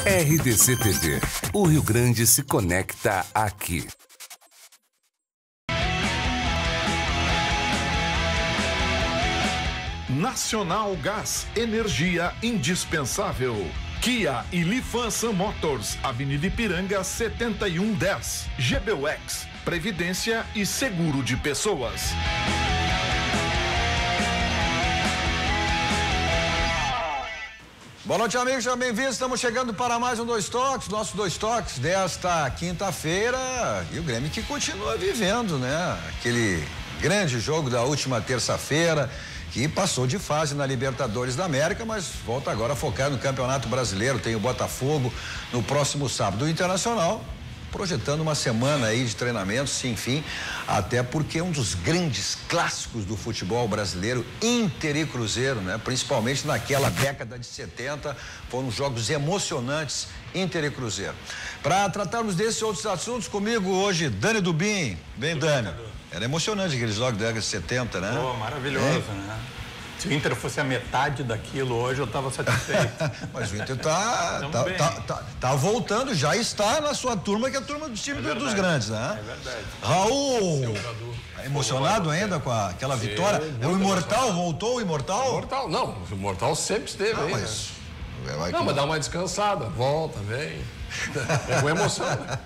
RDC TV. O Rio Grande se conecta aqui. Nacional Gás, energia indispensável. Kia e Lifansan Motors, Avenida Ipiranga 7110. GBUX, Previdência e Seguro de Pessoas. Boa noite, amigos, sejam bem-vindos. Estamos chegando para mais um Dois Toques, nosso Dois Toques desta quinta-feira. E o Grêmio que continua vivendo, né? Aquele grande jogo da última terça-feira, que passou de fase na Libertadores da América, mas volta agora a focar no Campeonato Brasileiro. Tem o Botafogo no próximo sábado. O Internacional projetando uma semana aí de treinamentos, enfim, até porque é um dos grandes clássicos do futebol brasileiro, Inter e Cruzeiro, né? Principalmente naquela década de 70, foram jogos emocionantes, Inter e Cruzeiro. Para tratarmos desses outros assuntos, comigo hoje, Dani Dubin. Bem, Dani. Era emocionante aqueles jogos da década de 70, né? Pô, maravilhoso, né? Se o Inter fosse a metade daquilo hoje, eu estava satisfeito. Mas o Inter tá voltando, já está na sua turma, que é a turma do time dos grandes, né? É verdade. Raul, emocionado ainda com aquela vitória? É o Imortal, voltou o Imortal? Imortal, não, o Imortal sempre esteve aí, mas... né? Não, mas dá uma descansada, volta, vem. É com emoção, né?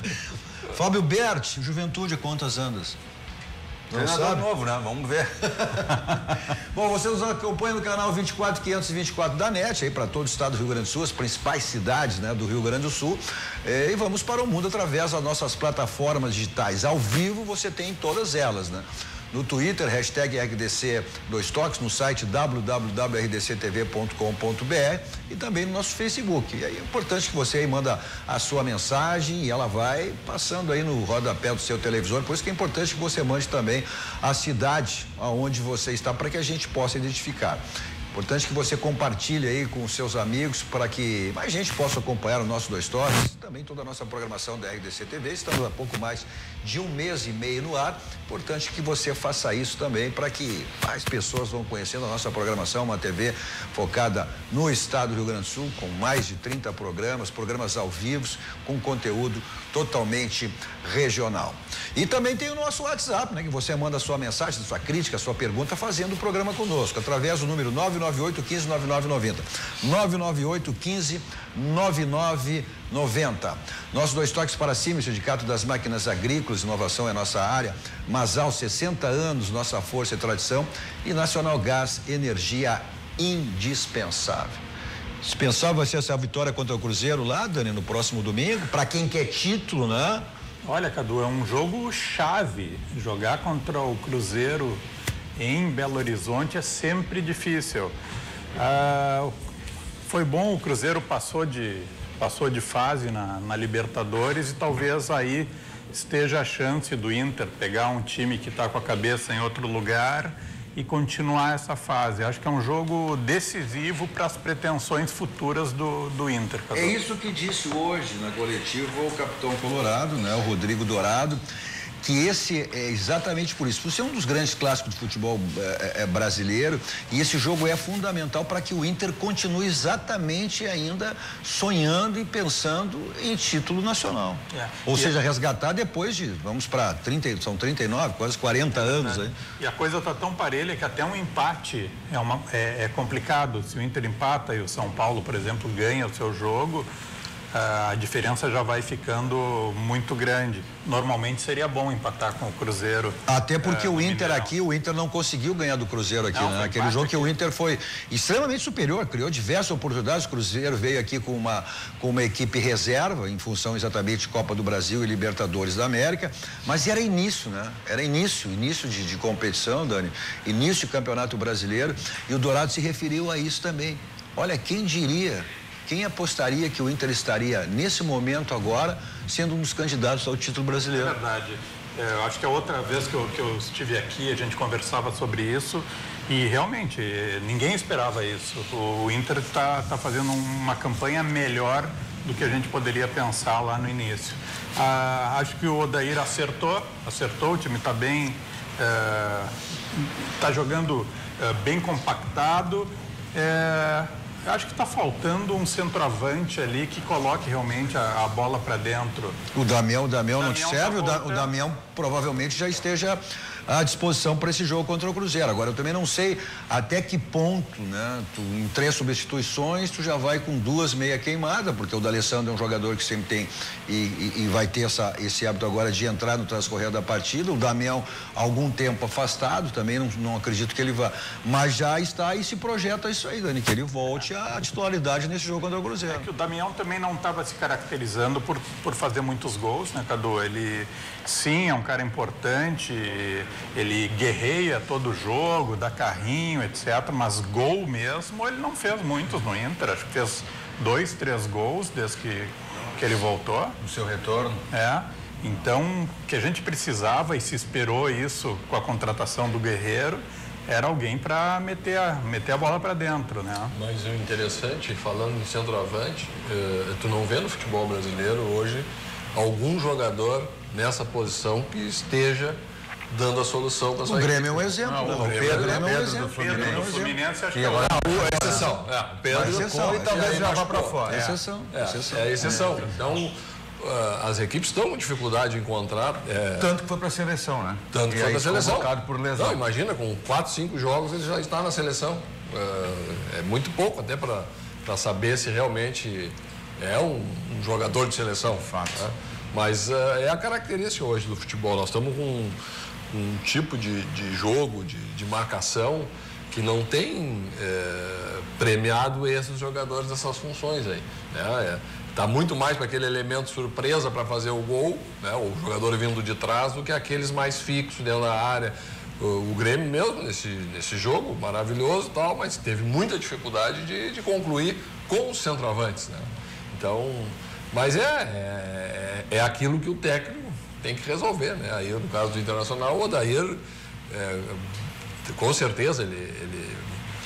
Fábio Berti, Juventude, quantas andas? Não sabe? Novo, né? Vamos ver. Bom, você nos acompanha no canal 24524 da NET, aí para todo o estado do Rio Grande do Sul, as principais cidades, né, do Rio Grande do Sul. E vamos para o mundo através das nossas plataformas digitais. Ao vivo você tem todas elas, né? No Twitter, hashtag RDC Dois Toques, no site www.rdctv.com.br e também no nosso Facebook. E aí é importante que você aí manda a sua mensagem e ela vai passando aí no rodapé do seu televisor. Por isso que é importante que você mande também a cidade aonde você está para que a gente possa identificar. Importante que você compartilhe aí com os seus amigos para que mais gente possa acompanhar o nosso Dois Toques, também toda a nossa programação da RDC TV. Estamos há pouco mais de 1 mês e meio no ar. Importante que você faça isso também para que mais pessoas vão conhecendo a nossa programação, uma TV focada no estado do Rio Grande do Sul, com mais de 30 programas ao vivo, com conteúdo totalmente regional. E também tem o nosso WhatsApp, né? Que você manda a sua mensagem, a sua crítica, a sua pergunta, fazendo o programa conosco, através do número 998-15-9990. 998-15-9990. Nossos Dois Toques para cima, o Sindicato das Máquinas Agrícolas, inovação é nossa área. Masal, 60 anos, nossa força e tradição. E Nacional Gás, energia indispensável. Dispensável vai ser essa vitória contra o Cruzeiro lá, Dani, no próximo domingo, para quem quer título, né? Olha, Cadu, é um jogo chave. Jogar contra o Cruzeiro em Belo Horizonte é sempre difícil. Foi bom, o Cruzeiro passou de fase na Libertadores e talvez aí esteja a chance do Inter pegar um time que está com a cabeça em outro lugar e continuar essa fase. Acho que é um jogo decisivo para as pretensões futuras do Inter. É isso que disse hoje na coletiva o capitão colorado, né, o Rodrigo Dourado, que esse é exatamente por isso. Você é um dos grandes clássicos do futebol brasileiro e esse jogo é fundamental para que o Inter continue exatamente ainda sonhando e pensando em título nacional. Ou seja, resgatar depois de, vamos para 30, são 39, quase 40 anos. Aí. E a coisa está tão parelha que até um empate é complicado. Se o Inter empata e o São Paulo, por exemplo, ganha o seu jogo, a diferença já vai ficando muito grande. Normalmente seria bom empatar com o Cruzeiro. Até porque o Inter aqui, o Inter não conseguiu ganhar do Cruzeiro aqui, né? Aquele jogo que o Inter foi extremamente superior, criou diversas oportunidades. O Cruzeiro veio aqui com uma equipe reserva, em função exatamente de Copa do Brasil e Libertadores da América, mas era início, né? Era início de competição, Dani, início de Campeonato Brasileiro, e o Dourado se referiu a isso também. Olha, quem diria? Quem apostaria que o Inter estaria, nesse momento agora, sendo um dos candidatos ao título brasileiro? É verdade. Eu acho que a outra vez que eu estive aqui, a gente conversava sobre isso e realmente ninguém esperava isso. O Inter está fazendo uma campanha melhor do que a gente poderia pensar lá no início. Acho que o Odair acertou, o time está bem, está jogando bem compactado. Acho que está faltando um centroavante ali que coloque realmente a bola para dentro. O Damião não te serve? Tá O Damião provavelmente já esteja à disposição para esse jogo contra o Cruzeiro. Agora, eu também não sei até que ponto, né? Tu, em 3 substituições, tu já vai com 2 meia queimada, porque o D'Alessandro é um jogador que sempre tem e vai ter esse hábito agora de entrar no transcorrer da partida. O Damião, algum tempo afastado, também não acredito que ele vá. Mas já está e se projeta isso aí, Dani, que ele volte à titularidade nesse jogo contra o Cruzeiro. É que o Damião também não estava se caracterizando por fazer muitos gols, né, Cadu? Ele, sim, é um cara importante, ele guerreia todo o jogo, dá carrinho, etc. Mas gol mesmo, ele não fez muitos no Inter. Acho que fez 2, 3 gols desde que ele voltou. No seu retorno. Então, o que a gente precisava e se esperou isso com a contratação do Guerreiro, era alguém para meter a bola para dentro, né? Mas o interessante, falando em centroavante, tu não vê no futebol brasileiro hoje algum jogador nessa posição que esteja dando a solução para o Grêmio é um exemplo. O Pedro é um exemplo. O Pedro do Fluminense, acho que agora é exceção. O Pedro e talvez já vá para fora. É exceção. É a exceção. Então, as equipes estão com dificuldade de encontrar. Tanto que foi para a seleção, né? Tanto que foi para a seleção. Convocado por lesão. Não, imagina, com 4, 5 jogos ele já está na seleção. É muito pouco até para saber se realmente é um jogador de seleção. Fato. Né? Mas é a característica hoje do futebol. Nós estamos com um tipo de jogo, de marcação, que não tem premiado esses jogadores dessas funções aí. Né? Tá muito mais para aquele elemento surpresa para fazer o gol, né? O jogador vindo de trás, do que aqueles mais fixos dentro da área. O Grêmio mesmo, nesse jogo, maravilhoso e tal, mas teve muita dificuldade de concluir com os centroavantes, né? Então, mas é aquilo que o técnico tem que resolver, né? Aí, no caso do Internacional, o Odair, com certeza, ele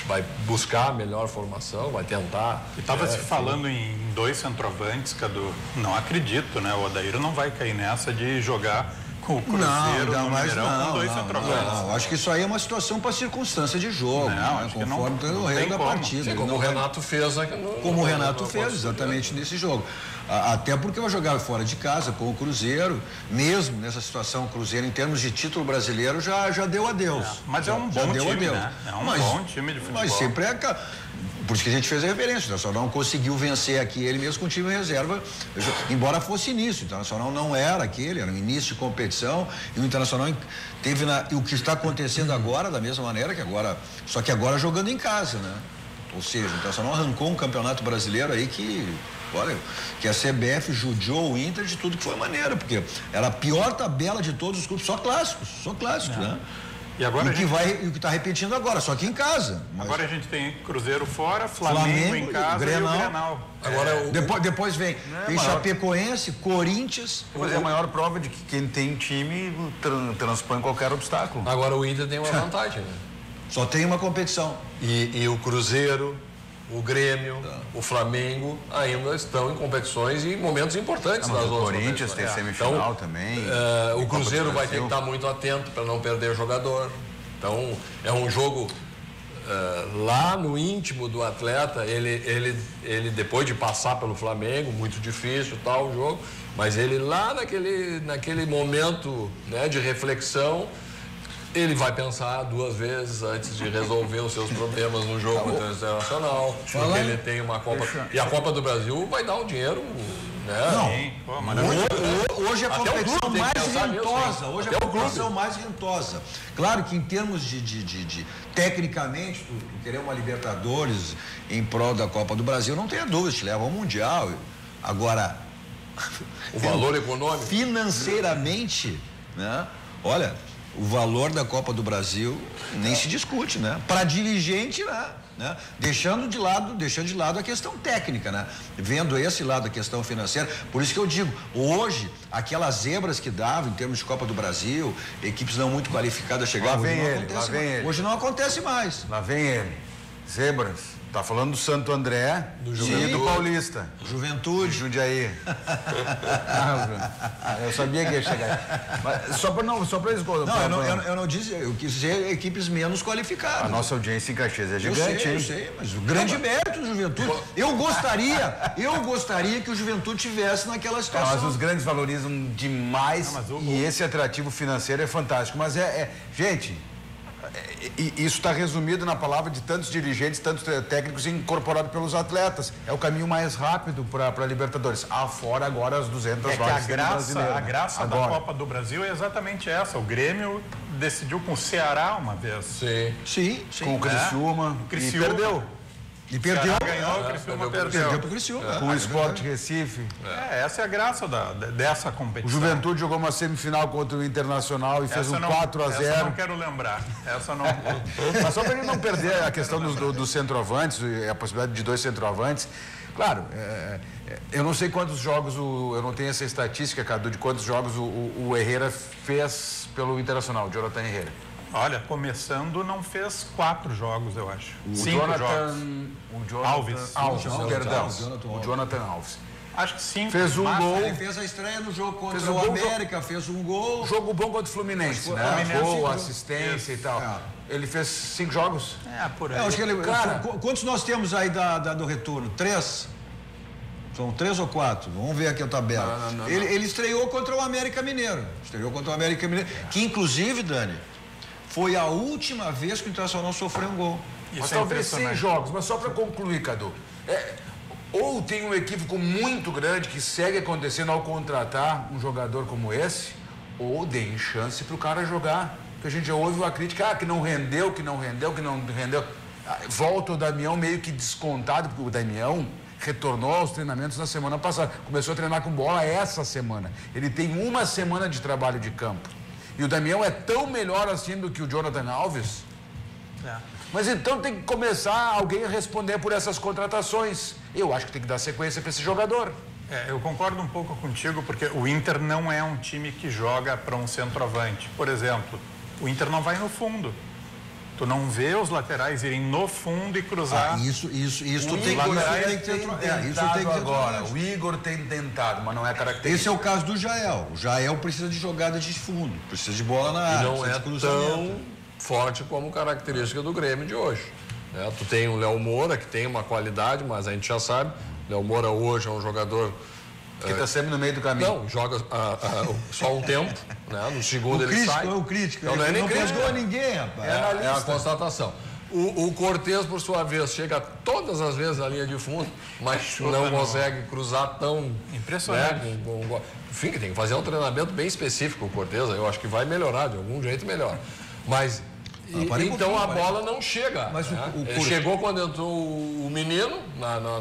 vai buscar a melhor formação, vai tentar. E estava se falando em 2 centroavantes, Cadu. Não acredito, né? O Odair não vai cair nessa de jogar com o Cruzeiro no Mineirão com 2 centroavantes. Não, acho que isso aí é uma situação para circunstância de jogo, né? Conforme o decorrer da partida. Sim, como o Renato fez. Como o Renato fez, exatamente nesse jogo. Até porque vai jogar fora de casa com o Cruzeiro, mesmo nessa situação, o Cruzeiro, em termos de título brasileiro, já deu adeus. Mas é um bom time, né? É um bom time de futebol. Mas sempre é... Por isso que a gente fez a referência. O Internacional não conseguiu vencer aqui ele mesmo com o time em reserva, embora fosse início. O Internacional não era aquele, era um início de competição, e o Internacional teve o que está acontecendo agora, da mesma maneira que agora, só que agora jogando em casa, né? Ou seja, o Internacional arrancou um campeonato brasileiro aí que, olha, que a CBF judiou o Inter de tudo que foi maneira, porque era a pior tabela de todos os clubes, só clássicos, né? E agora o que está repetindo agora, só que em casa. Mas... Agora a gente tem Cruzeiro fora, Flamengo em casa e o Grenal. Agora depois vem Chapecoense, Corinthians. Mas é a maior prova de que quem tem time transpõe qualquer obstáculo. Agora o Inter tem uma vantagem, né? Só tem uma competição. E o Cruzeiro, o Grêmio, o Flamengo ainda estão em competições e momentos importantes das outras. O Corinthians tem semifinal então, também. O Cruzeiro vai ter que estar muito atento para não perder o jogador. Então, é um jogo lá no íntimo do atleta, ele depois de passar pelo Flamengo, muito difícil tal o jogo, mas ele lá naquele momento, né, de reflexão, ele vai pensar 2 vezes antes de resolver os seus problemas no jogo internacional, porque ele tem uma Copa. E a Copa do Brasil vai dar um dinheiro, né? Não. Hoje é a competição mais rentosa. Hoje é a competição mais rentosa. Claro que em termos de tecnicamente, tu querer uma Libertadores em prol da Copa do Brasil, não tenha dúvida, te leva ao Mundial. Agora, o valor econômico. Financeiramente, né? Olha, o valor da Copa do Brasil nem se discute, né? Para dirigente, né? Deixando de lado a questão técnica, né? Vendo esse lado, a questão financeira. Por isso que eu digo, hoje, aquelas zebras que davam em termos de Copa do Brasil, equipes não muito qualificadas chegavam, hoje não acontece mais. Lá vem ele. Zebras. Tá falando do Santo André e do Paulista. Juventude. Jundiaí. Eu sabia que ia chegar. Mas só para eles. Eu não disse, eu quis dizer equipes menos qualificadas. A nossa audiência em Caxias é gigante, eu sei, mas o grande mérito do Juventude. Eu gostaria que o Juventude tivesse naquela situação. Mas os grandes valorizam demais e esse atrativo financeiro é fantástico. Mas gente. Isso está resumido na palavra de tantos dirigentes, tantos técnicos incorporados pelos atletas. É o caminho mais rápido para a Libertadores. Fora agora as 200 vagas brasileiras. A graça da Copa do Brasil é exatamente essa. O Grêmio decidiu com o Ceará uma vez. Sim. Com o Criciúma. E perdeu. E perdeu. Ganhou, o Criciúma perdeu. Perdeu pro Criciúma. Com o Sport Recife. Essa é a graça dessa competição. O Juventude jogou uma semifinal contra o Internacional e fez um 4-0. Essa eu não quero lembrar. Essa não. Mas só para ele não perder a questão dos centroavantes, a possibilidade de 2 centroavantes. Claro, eu não sei quantos jogos, eu não tenho essa estatística, Cadu, de quantos jogos o Herrera fez pelo Internacional, o Jonathan Herrera. Olha, começando não fez 4 jogos, eu acho. 5 jogos. O Jonathan Alves. Acho que 5. Fez um gol. Ele fez a estreia no jogo contra o América, fez um gol. Jogo bom contra o Fluminense, né? Gol, assistência e tal. Ele fez 5 jogos? Por aí. Acho que quantos nós temos aí do retorno? 3? São 3 ou 4? Vamos ver aqui a tabela. Ele estreou contra o América Mineiro. Que inclusive, Dani, foi a última vez que o Internacional sofreu um gol. Mas talvez 6 jogos, mas só para concluir, Cadu. Ou tem um equívoco muito grande que segue acontecendo ao contratar um jogador como esse, ou deem chance para o cara jogar. Porque a gente já ouve uma crítica, que não rendeu. Volta o Damião meio que descontado, porque o Damião retornou aos treinamentos na semana passada. Começou a treinar com bola essa semana. Ele tem 1 semana de trabalho de campo. E o Damião é tão melhor assim do que o Jonathan Alves. Mas então tem que começar alguém a responder por essas contratações. Eu acho que tem que dar sequência para esse jogador. Eu concordo um pouco contigo, porque o Inter não é um time que joga para um centroavante. Por exemplo, o Inter não vai no fundo. Tu não vê os laterais irem no fundo e cruzar. Isso tem que ter agora. O Igor tem tentado, mas não é característico. Esse é o caso do Jael. O Jael precisa de jogada de fundo, precisa de bola na área. E não é tão forte como característica do Grêmio de hoje. Tu tem o Léo Moura, que tem uma qualidade, mas a gente já sabe. Léo Moura hoje é um jogador que está sempre no meio do caminho. Não, joga só um tempo, né? No segundo ele sai. O crítico, não é nem crítico. Não ninguém, rapaz. É a constatação. O Cortez, por sua vez, chega todas as vezes na linha de fundo, mas não consegue cruzar tão... Impressionante. Enfim, tem que fazer um treinamento bem específico o Cortez, eu acho que vai melhorar, de algum jeito melhor. Mas... então a bola não chega. Mas chegou quando entrou o menino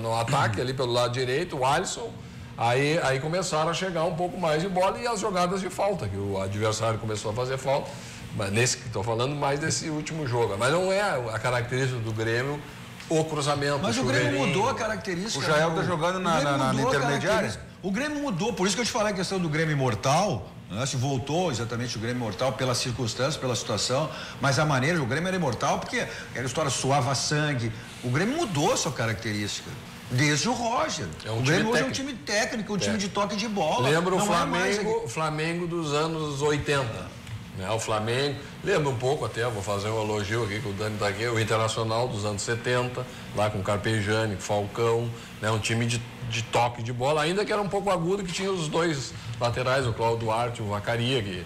no ataque ali pelo lado direito, o Alisson. Aí começaram a chegar um pouco mais de bola e as jogadas de falta, que o adversário começou a fazer falta. Mas nesse que estou falando mais desse último jogo. Mas não é a característica do Grêmio o cruzamento. Mas o Grêmio mudou a característica. O Jael está jogando na intermediária. O Grêmio mudou, por isso que eu te falei a questão do Grêmio imortal. Se voltou exatamente o Grêmio imortal pelas circunstâncias, pela situação, mas a maneira, o Grêmio era imortal porque era história suava sangue. O Grêmio mudou a sua característica. Desde o Roger. O Grêmio hoje é um time técnico, um time de toque de bola. Lembra o Flamengo dos anos 80. Né? O Flamengo, lembra um pouco até, vou fazer um elogio aqui, que o Dani está aqui, o Internacional dos anos 70, lá com Carpegiani, Falcão, né? Um time de toque de bola, ainda que era um pouco agudo, que tinha os 2 laterais, o Cláudio Duarte e o Vacaria, que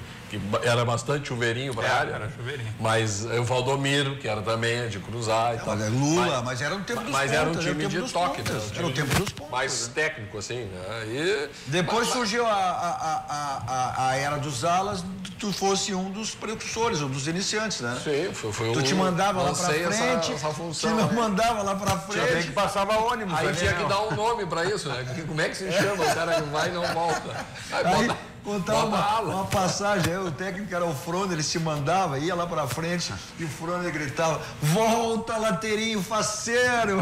era bastante chuveirinho para a área. Era chuveirinho. Mas o Valdomiro, que era também de cruzar e tal. Lula, mas era no tempo dos pontos. Mas era um time de toque, né? Era o tempo dos pontos. Mais técnico, assim, né? Depois surgiu a era dos alas, tu fosse um dos precursores, um dos iniciantes, né? Sim, foi tu te mandava lá pra frente, essa função, te não mandava lá pra frente. Tinha que passava ônibus. Aí tinha que dar um nome pra isso, né? Como é que se chama o cara que vai e não volta? contar uma passagem. Aí, o técnico era o Froner, ele se mandava, ia lá pra frente e o Froner gritava: volta, laterinho faceiro.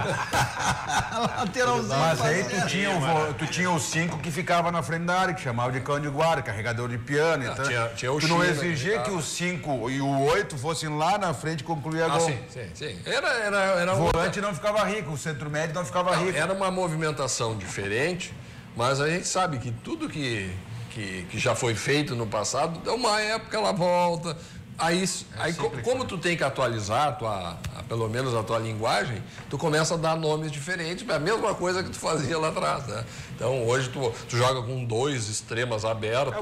Lateralzinho. Mas aí faceiro. tu tinha os 5 que ficavam na frente da área, que chamava de cão de guarda, carregador de piano. Então, tinha o tu não China, exigia que os 5 e o 8 fossem lá na frente concluir a gol. Sim. Era O volante não ficava rico, o centro médio não ficava rico. Era uma movimentação diferente, mas a gente sabe que tudo que já foi feito no passado, uma época ela volta. Aí como tu tem que atualizar pelo menos a tua linguagem, tu começa a dar nomes diferentes, a mesma coisa que tu fazia lá atrás, né? Então hoje tu joga com 2 extremas abertos,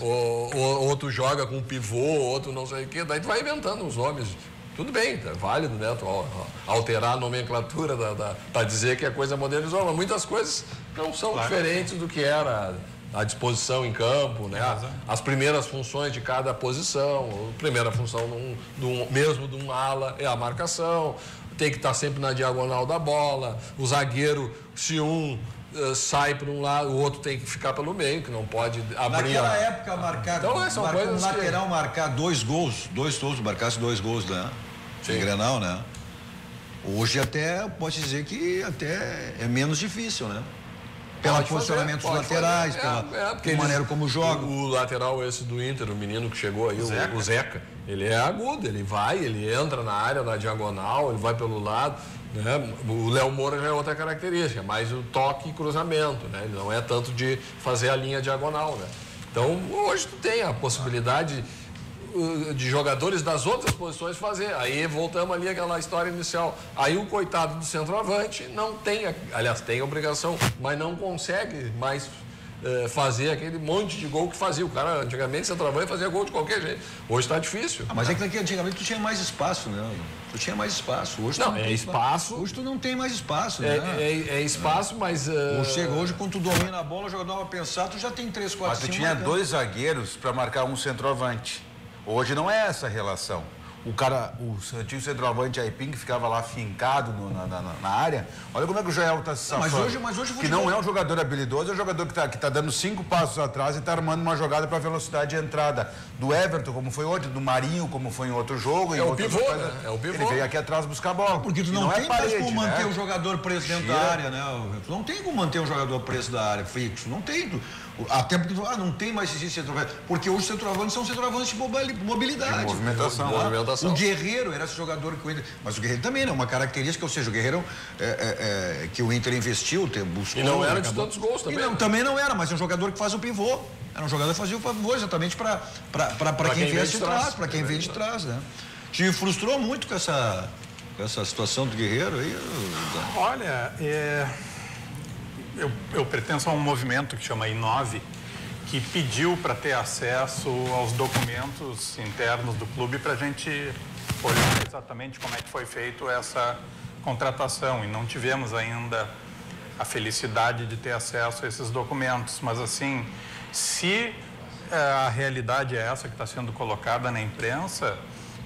ou tu joga com pivô, ou tu não sei o quê, daí tu vai inventando os nomes. Tudo bem, é válido, né? Tu alterar a nomenclatura para dizer que a coisa modernizou, mas muitas coisas não são diferentes do que era a disposição em campo, né? As primeiras funções de cada posição. A primeira função mesmo de um ala é a marcação, tem que estar sempre na diagonal da bola. O zagueiro, se um sai para um lado, o outro tem que ficar pelo meio, que não pode abrir. Naquela época, um lateral marcar 2 gols, marcasse 2 gols, né? Em Grenal, né? Hoje até pode dizer que até é menos difícil, né? Pelo posicionamento dos laterais, pela maneira como joga. O lateral esse do Inter, o menino que chegou aí, o Zeca, ele é agudo, ele entra na área, na diagonal, ele vai pelo lado, né? O Léo Moura já é outra característica, mais o toque e cruzamento, né? Ele não é tanto de fazer a linha diagonal, né? Então, hoje tu tem a possibilidade de jogadores das outras posições fazer. Aí voltamos ali àquela história inicial. Aí o coitado do centroavante não tem, aliás, tem a obrigação, mas não consegue mais fazer aquele monte de gol que fazia. O cara, antigamente, centroavante fazia gol de qualquer jeito. Hoje está difícil. Mas é que antigamente tu tinha mais espaço, né? Tu tinha mais espaço. Hoje não, é espaço. Hoje tu não tem mais espaço, né? É espaço, mas... Hoje, quando tu domina a bola, o jogador vai pensar, tu já tem 3, 4, 5... Mas tu tinha 2 zagueiros para marcar um centroavante. Hoje não é essa relação. O antigo centroavante Aipim, que ficava lá fincado na área, olha como é que o Joel está se safando. Mas hoje que não é um jogador habilidoso, é um jogador que tá dando 5 passos atrás e está armando uma jogada para velocidade de entrada. Do Everton, como foi ontem, do Marinho, como foi em outro jogo. É o pivô, né? É o pivô. Ele veio aqui atrás buscar a bola. Porque tu não tem mais como manter o jogador preso dentro da área, né? Tu não tem como manter um jogador preso da área, fixo. Não tem. Até porque não tem mais esse centroavante. Porque hoje os centroavantes são centroavantes de mobilidade. De movimentação. O Guerreiro era esse jogador que o Inter... Mas o Guerreiro também, né? Uma característica, ou seja, o Guerreiro que o Inter investiu, buscou... E não era de tantos gols também. Não, também não era, mas é um jogador que faz o pivô. Era um jogador que fazia o pivô exatamente para quem vem de trás, para quem vem de trás, né? Te frustrou muito com essa situação do Guerreiro aí? Olha, eu pertenço a um movimento que chama I9, que pediu para ter acesso aos documentos internos do clube para a gente olhar exatamente como é que foi feito essa contratação, e não tivemos ainda a felicidade de ter acesso a esses documentos. Mas assim, se a realidade é essa que está sendo colocada na imprensa,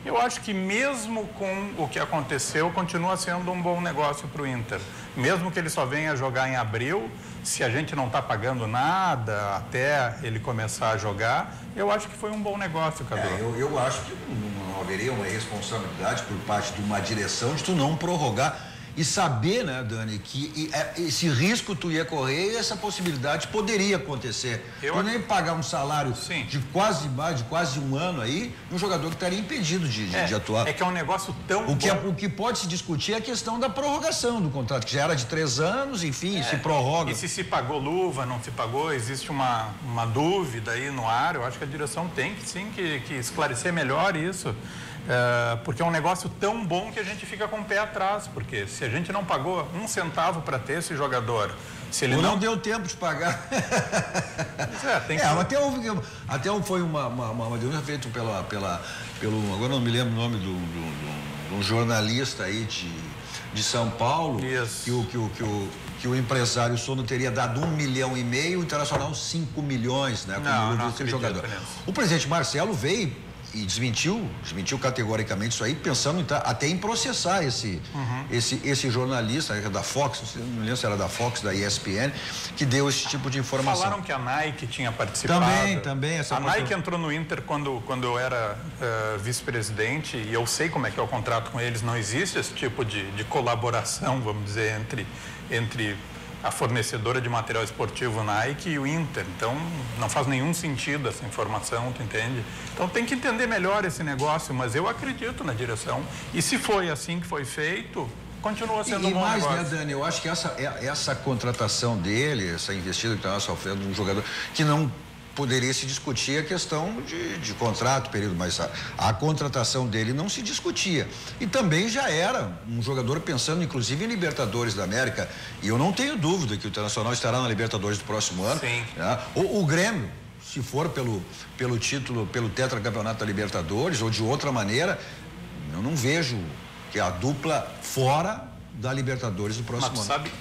eu acho que mesmo com o que aconteceu, continua sendo um bom negócio para o Inter. Mesmo que ele só venha jogar em abril, se a gente não está pagando nada até ele começar a jogar, eu acho que foi um bom negócio, Cadu. Eu acho que não haveria uma responsabilidade por parte de uma direção de tu não prorrogar. E saber, né, Dani, que esse risco tu ia correr e essa possibilidade poderia acontecer. Tu nem pagar um salário de quase um ano aí, um jogador que estaria impedido de atuar. É que é um negócio tão bom. O que pode se discutir é a questão da prorrogação do contrato, que já era de 3 anos, enfim, se prorroga. E se pagou luva, não se pagou, existe uma dúvida aí no ar. Eu acho que a direção tem que esclarecer melhor isso. Porque é um negócio tão bom que a gente fica com o pé atrás, porque se a gente não pagou 1 centavo para ter esse jogador, se ele não deu tempo de pagar. Até foi uma denúncia feita pelo agora não me lembro o nome de um jornalista aí de São Paulo. Isso. Que o empresário Sono teria dado 1,5 milhão, o Internacional 5 milhões, né? Não, jogador. O presidente Marcelo veio e desmentiu categoricamente isso aí, pensando até em processar esse jornalista da Fox, não lembro se era da Fox, da ESPN, que deu esse tipo de informação. Falaram que a Nike tinha participado. Também. A Nike entrou no Inter quando eu era vice-presidente, e eu sei como é que é o contrato com eles. Não existe esse tipo de colaboração, vamos dizer, entre a fornecedora de material esportivo Nike e o Inter. Então, não faz nenhum sentido essa informação, tu entende? Então, tem que entender melhor esse negócio, mas eu acredito na direção. E se foi assim que foi feito, continua sendo um bom negócio. Né, Dani, eu acho que essa contratação dele, essa investida que está sofrendo um jogador, que não poderia se discutir a questão de contrato, período, mas a contratação dele não se discutia. E também já era um jogador pensando, inclusive, em Libertadores da América. E eu não tenho dúvida que o Internacional estará na Libertadores do próximo ano. Sim. Né? O Grêmio, se for pelo título, pelo tetracampeonato da Libertadores ou de outra maneira, eu não vejo que a dupla fora da Libertadores do próximo ano. Mas sabe que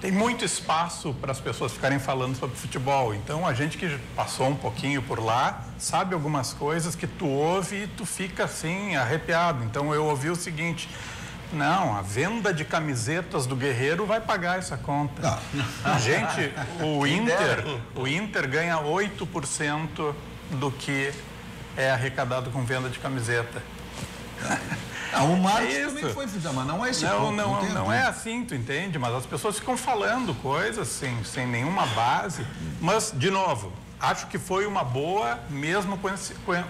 tem muito espaço para as pessoas ficarem falando sobre futebol. Então, a gente que passou um pouquinho por lá, sabe algumas coisas que tu ouve e tu fica assim, arrepiado. Então, eu ouvi o seguinte: não, a venda de camisetas do Guerreiro vai pagar essa conta. Gente, o Inter ganha 8% do que é arrecadado com venda de camiseta. O Marcos também foi, mas não é esse ponto. Não é assim, tu entende? Mas as pessoas ficam falando coisas sem nenhuma base. Mas, de novo, acho que foi uma boa, mesmo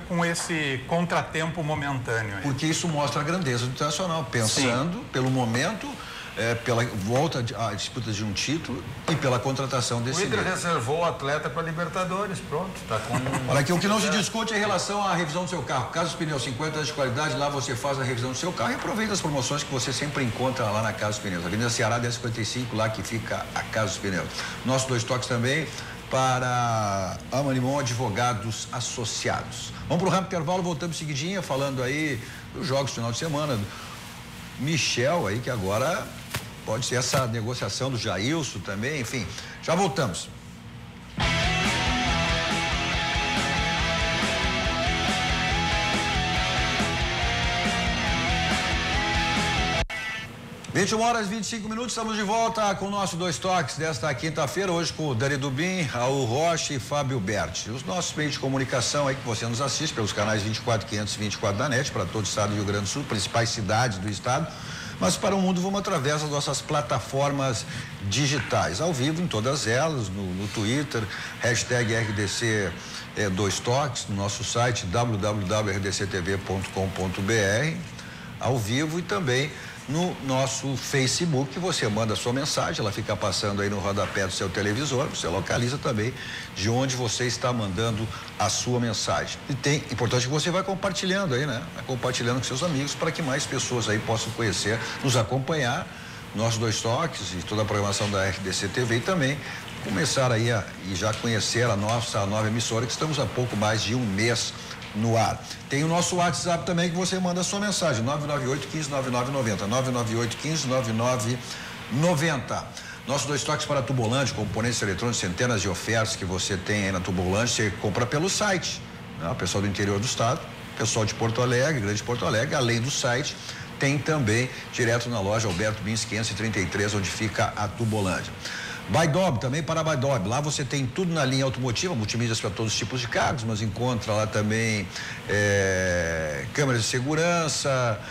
com esse contratempo momentâneo. Aí. Porque isso mostra a grandeza do Internacional, pensando pelo momento, pela volta à disputa de um título e pela contratação desse. O Inter reservou o atleta para Libertadores, pronto. Tá com... Olha, aqui o que não se discute é em relação à revisão do seu carro. Casa dos Pneus, 50 anos de qualidade, lá você faz a revisão do seu carro e aproveita as promoções que você sempre encontra lá na Casa dos Pneus. Avenida Ceará 1055, lá que fica a Casa dos Pneus. Nossos 2 toques também para a Manimon Advogados Associados. Vamos para o rápido intervalo, voltamos seguidinha, falando aí dos jogos do final de semana. Michel aí, que agora pode ser essa negociação do Jailson também, enfim, já voltamos. (21h 25), estamos de volta com o nosso 2 toques desta quinta-feira, hoje com o Dani Dubin, Raul Rocha e Fábio Berti. Os nossos meios de comunicação aí que você nos assiste pelos canais 24, 524 da NET, para todo o estado do Rio Grande do Sul, principais cidades do estado, mas para o mundo vamos através das nossas plataformas digitais, ao vivo em todas elas, no Twitter, hashtag RDC 2 toques, no nosso site www.rdctv.com.br, ao vivo, e também no nosso Facebook, você manda a sua mensagem, ela fica passando aí no rodapé do seu televisor, você localiza também de onde você está mandando a sua mensagem. E importante que você vai compartilhando aí, né? Vai compartilhando com seus amigos para que mais pessoas aí possam conhecer, nos acompanhar, nossos 2 toques e toda a programação da RDC TV, e também começar aí e já conhecer a nossa nova emissora, que estamos há pouco mais de um mês no ar. Tem o nosso WhatsApp também, que você manda a sua mensagem, 998-15-9990, 998-15-9990. Nossos 2 toques para Tubolândia, componentes eletrônicos, centenas de ofertas que você tem aí na Tubolândia, você compra pelo site, né? O pessoal do interior do estado, pessoal de Porto Alegre, Grande Porto Alegre, além do site, tem também direto na loja Alberto Bins 533, onde fica a Tubolândia. Baidob, também para Baidob, lá você tem tudo na linha automotiva, multimídias para todos os tipos de carros, mas encontra lá também câmeras de segurança,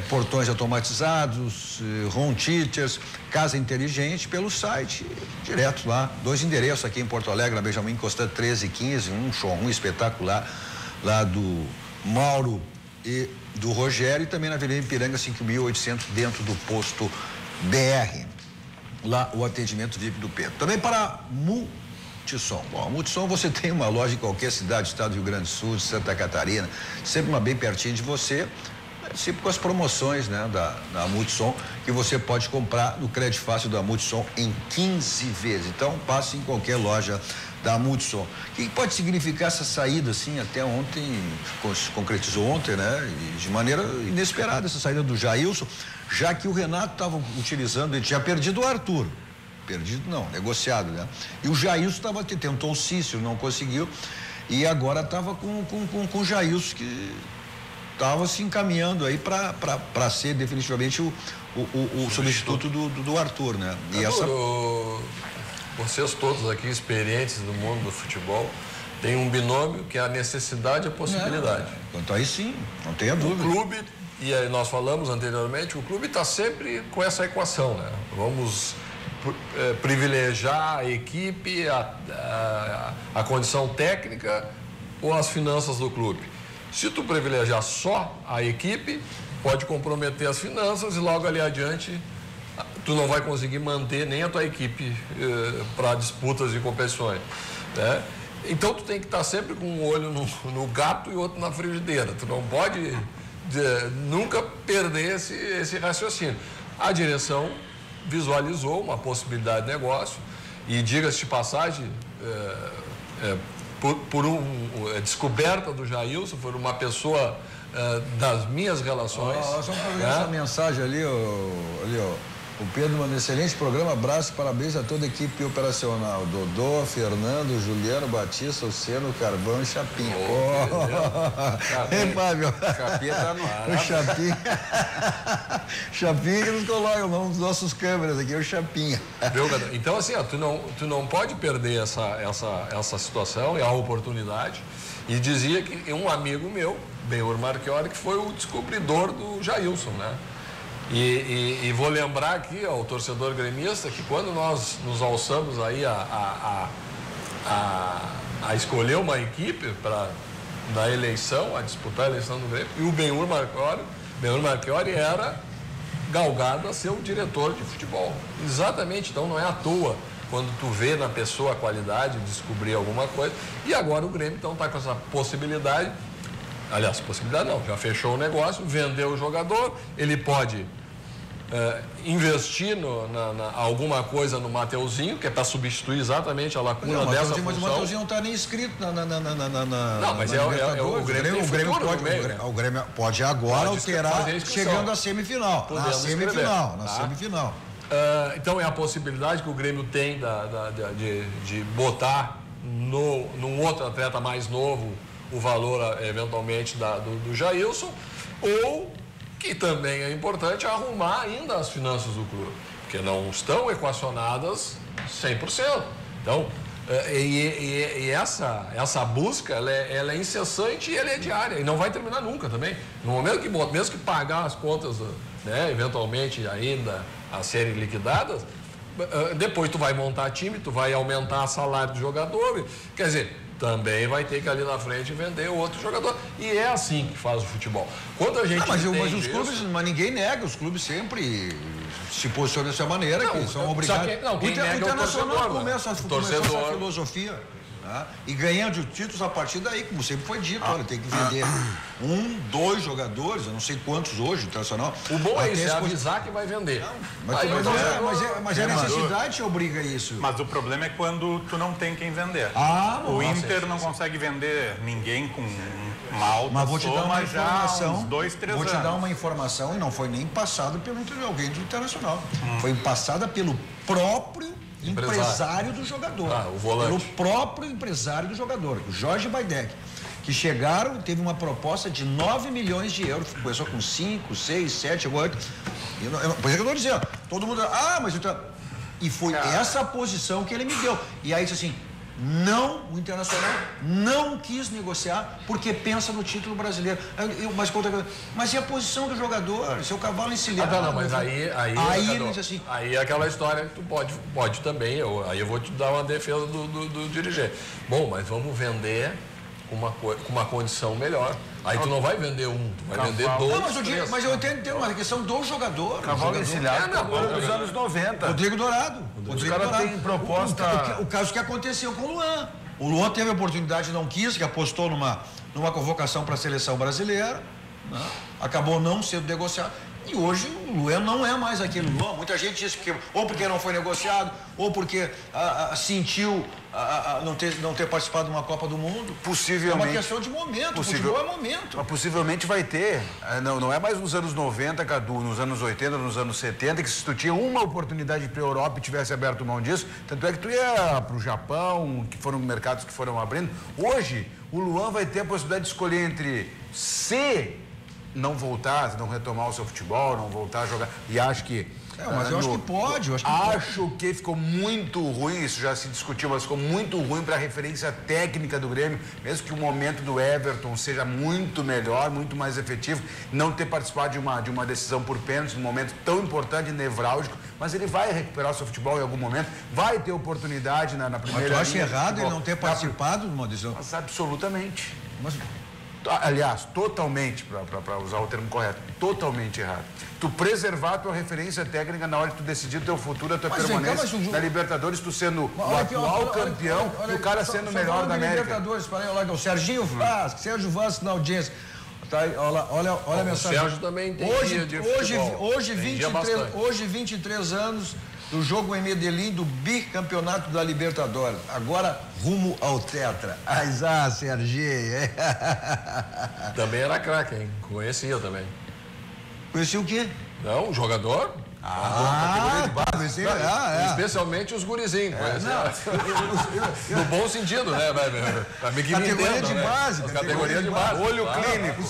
portões automatizados, home theaters, casa inteligente, pelo site, direto lá, 2 endereços aqui em Porto Alegre, na Benjamin Constant 1315, um showroom espetacular lá do Mauro e do Rogério, e também na Avenida Ipiranga 5800, dentro do posto BR. Lá o atendimento VIP do Pedro. Também para Multissom. Bom, a Multissom você tem uma loja em qualquer cidade do estado do Rio Grande do Sul, de Santa Catarina, sempre uma bem pertinho de você, sempre com as promoções, né, da Multissom, que você pode comprar no crédito fácil da Multissom em 15 vezes. Então, passe em qualquer loja da Multissom. O que pode significar essa saída, assim, até ontem, se concretizou ontem, né, e de maneira inesperada, essa saída do Jailson, já que o Renato estava utilizando, ele tinha perdido o Arthur, negociado, né? E o Jailson tentou o Cícero, não conseguiu, E agora estava com o Jailson, que estava se encaminhando aí para ser definitivamente o substituto do Arthur, né? E vocês todos aqui, experientes do mundo do futebol, tem um binômio que é a necessidade e a possibilidade. Quanto aí sim, não tenha dúvida. O clube, e aí nós falamos anteriormente, o clube está sempre com essa equação, né? Vamos privilegiar a equipe, a condição técnica ou as finanças do clube. Se tu privilegiar só a equipe, pode comprometer as finanças e logo ali adiante tu não vai conseguir manter nem a tua equipe para disputas e competições, né? Então tu tem que estar sempre com um olho no gato e outro na frigideira. Tu não pode nunca perder esse raciocínio. A direção visualizou uma possibilidade de negócio e, diga-se de passagem, por descoberta do Jailson, por uma pessoa das minhas relações. Nós vamos fazer essa mensagem ali, ó. O Pedro manda excelente programa, abraço e parabéns a toda a equipe operacional. Dodô, Fernando, Juliano, Batista, Luciano, Carvão e Chapinha. Hein, Fábio? Chapinha tá no ar. O Chapinha. Chapinha que nos coloca o nome dos nossos câmeras aqui, é o Chapinha. Então, assim, ó, tu não pode perder essa situação e a oportunidade. E dizia que um amigo meu, Benhur Marchiori, que foi o descobridor do Jailson, né? E vou lembrar aqui ao torcedor gremista que quando nós nos alçamos aí a escolher uma equipe da eleição, a disputar a eleição do Grêmio, e o Benhur Marchiori era galgado a ser o diretor de futebol. Exatamente, então não é à toa quando tu vê na pessoa a qualidade de descobrir alguma coisa. E agora o Grêmio então está com essa possibilidade. Aliás, possibilidade não, já fechou o negócio, vendeu o jogador, ele pode investir alguma coisa no Mateuzinho, que é para substituir exatamente a lacuna dessa função. Mas o Mateuzinho não está nem inscrito na Não, mas o Grêmio o Grêmio pode agora alterar chegando à semifinal. Na semifinal. Então é a possibilidade que o Grêmio tem de botar num outro atleta mais novo o valor eventualmente do Jailson, ou que também é importante arrumar ainda as finanças do clube, porque não estão equacionadas 100%. Então, essa busca ela é incessante e ela é diária e não vai terminar nunca também. No momento que mesmo que pagar as contas, né, eventualmente ainda a serem liquidadas, depois tu vai montar time, tu vai aumentar o salário do jogador, quer dizer, também vai ter que ali na frente vender outro jogador. E é assim que faz o futebol. Quando a gente mas os clubes, mas ninguém nega, os clubes sempre se posicionam dessa maneira, que são obrigados. Quem nega o Internacional começa a filosofia. E ganhando títulos a partir daí, como sempre foi dito, olha, tem que vender 2 jogadores, eu não sei quantos hoje, o Internacional. O bom é isso, é avisar que vai vender. Mas a necessidade te obriga a isso. Mas o problema é quando tu não tem quem vender. O Inter não consegue vender ninguém com uma alta mas vou te dar uma informação, uns 2, 3 anos. Vou te dar uma informação, e não foi nem passado pelo alguém do Internacional. Foi passada pelo próprio empresário do jogador. O volante. Pelo próprio empresário do jogador, o Jorge Baidec, que chegaram, teve uma proposta de 9 milhões de euros, começou com 5, 6, 7, 8. Por isso que eu estou dizendo, todo mundo, mas e foi essa posição que ele me deu. E aí disse assim, o Internacional não quis negociar porque pensa no título brasileiro. Mas e a posição do jogador? Seu cavalo encilhado. Mas aí ele diz assim, aí é aquela história que tu pode também, aí eu vou te dar uma defesa do dirigente. Bom, mas vamos vender com uma condição melhor. Aí tu não vai vender tu vai vender 2. Mas eu entendo uma questão do jogador. Cavalo encilhado dos anos 90. Rodrigo Dourado. Os caras têm proposta. O caso que aconteceu com o Luan. O Luan teve a oportunidade, não quis, que apostou numa convocação para a seleção brasileira, né? Acabou não sendo negociado. E hoje o Luan não é mais aquele Luan. Muita gente diz que ou porque não foi negociado, ou porque sentiu não ter participado de uma Copa do Mundo. Possivelmente. É uma questão de momento, futebol é momento. Mas possivelmente vai ter. Não é mais nos anos 90, Cadu, nos anos 80, nos anos 70, que se tu tinha uma oportunidade para a Europa e tivesse aberto mão disso, tanto é que tu ia para o Japão, que foram mercados que foram abrindo. Hoje, o Luan vai ter a possibilidade de escolher entre não voltar, não retomar o seu futebol, não voltar a jogar. E acho que... mas eu acho que pode. Acho que ficou muito ruim, isso já se discutiu, mas ficou muito ruim para a referência técnica do Grêmio, mesmo que o momento do Everton seja muito melhor, muito mais efetivo, não ter participado de uma decisão por pênalti, num momento tão importante e nevrálgico, mas ele vai recuperar o seu futebol em algum momento, vai ter oportunidade na primeira linha. Mas tu acha errado ele não ter participado de uma decisão? Mas absolutamente. Aliás, totalmente, para usar o termo correto, totalmente errado. Tu preservar a tua referência técnica na hora de tu decidir o teu futuro, a tua permanência na Libertadores, tu sendo o atual campeão e o cara sendo o melhor da América. Libertadores, olha lá, o Serginho Vasco, Sérgio Vasco na audiência. Tá aí, olha a mensagem. O Sérgio também tem hoje 23 anos do jogo em Medellín do bicampeonato da Libertadores. Agora rumo ao Tetra. Serginho. Também era craque, hein? Conhecia também. Conhecia o quê? Não, jogador. Categoria de base. Especialmente os gurizinhos. No bom sentido, né? Categoria de base. Categoria de base. Olho clínico. O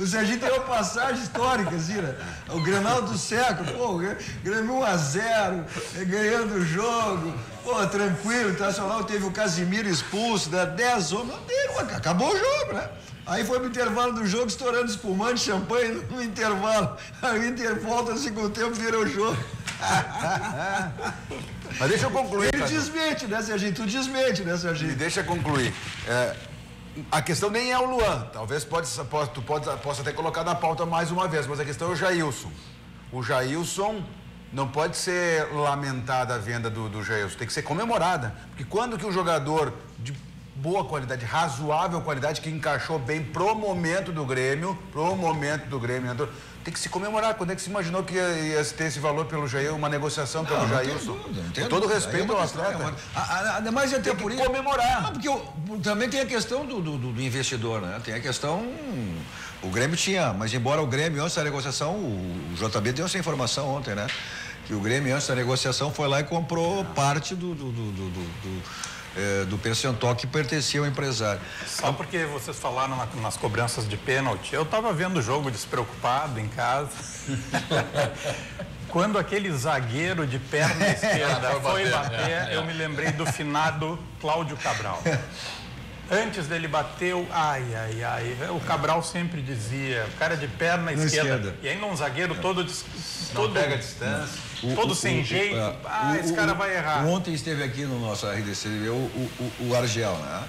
Serginho tem uma passagem histórica, assim, né? O Grenal do século, Grêmio 1-0, ganhando o jogo, tranquilo, o Internacional teve o Casimiro expulso, né? 10 homens, acabou o jogo, né? Aí foi pro intervalo do jogo, estourando espumante, champanhe no intervalo. Aí o Inter volta no segundo tempo, vira o jogo. Mas deixa eu concluir. Ele desmente, né, Serginho? Tu desmente, né, Serginho? E deixa eu concluir. A questão nem é o Luan. Talvez tu possa até colocar na pauta mais uma vez, mas a questão é o Jailson. O Jailson não pode ser lamentada a venda do Jailson, tem que ser comemorada. Porque quando que um jogador de boa qualidade, razoável qualidade, que encaixou bem pro momento do Grêmio, tem que se comemorar. Quando é que se imaginou que ia ter esse valor pelo Jailson, uma negociação pelo Jailson? Com todo respeito ao atleta. Mas até por isso. Comemorar. Não, porque também tem a questão do investidor, né? Tem a questão. O Grêmio tinha, mas embora o Grêmio, antes da negociação, o JB deu essa informação ontem, né? Que o Grêmio, antes da negociação, foi lá e comprou parte do percentual que pertencia ao empresário. Só porque vocês falaram nas cobranças de pênalti, eu estava vendo o jogo despreocupado em casa. Quando aquele zagueiro de perna esquerda foi bater, eu me lembrei do finado Cláudio Cabral. Antes dele bater, o Cabral sempre dizia, o cara de perna esquerda. E ainda um zagueiro todo pega a distância. Todo sem jeito. Esse cara vai errar. Ontem esteve aqui no nosso RDC o Argel, né?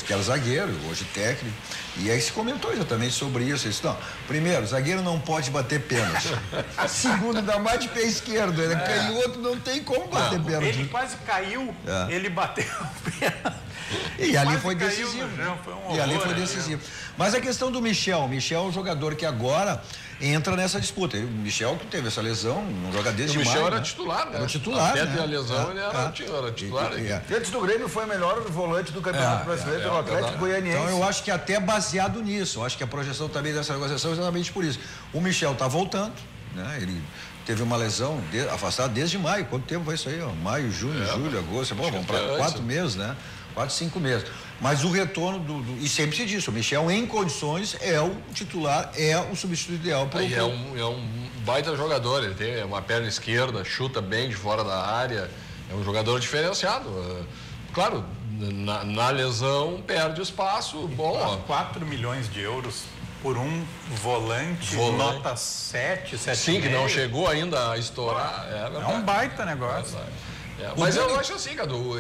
Que era zagueiro, hoje técnico. E aí se comentou exatamente sobre isso. Ele disse, não, primeiro, zagueiro não pode bater pênalti. Segundo, ainda mais de pé esquerdo. Ele canhoto, não tem como bater pênalti. Ele quase caiu, ele bateu o pênalti. E ali foi decisivo. Mas a questão do Michel é um jogador que agora entra nessa disputa. O Michel, que teve essa lesão, não joga desde maio. O Michel era titular, né? Era titular, até ter a lesão, ele era titular. E antes do Grêmio foi o melhor volante do Campeonato Brasileiro pelo Atlético Goianiense. Então eu acho que até baseado nisso, eu acho que a projeção também dessa negociação é exatamente por isso. O Michel está voltando, né? Ele teve uma lesão afastada desde maio. Quanto tempo foi isso aí? Maio, junho, julho, agosto. Vamos para 4 meses, né? 4, 5 meses. Mas o retorno e sempre se diz, o Michel em condições é o titular, é o substituto ideal para o é um baita jogador, ele tem uma perna esquerda, chuta bem de fora da área, é um jogador diferenciado. Claro, na lesão perde espaço, bom. 4 milhões de euros por um volante. Nota 7, 7,5. Sim, que não chegou ainda a estourar. É um baita negócio. Mas eu acho assim, Cadu,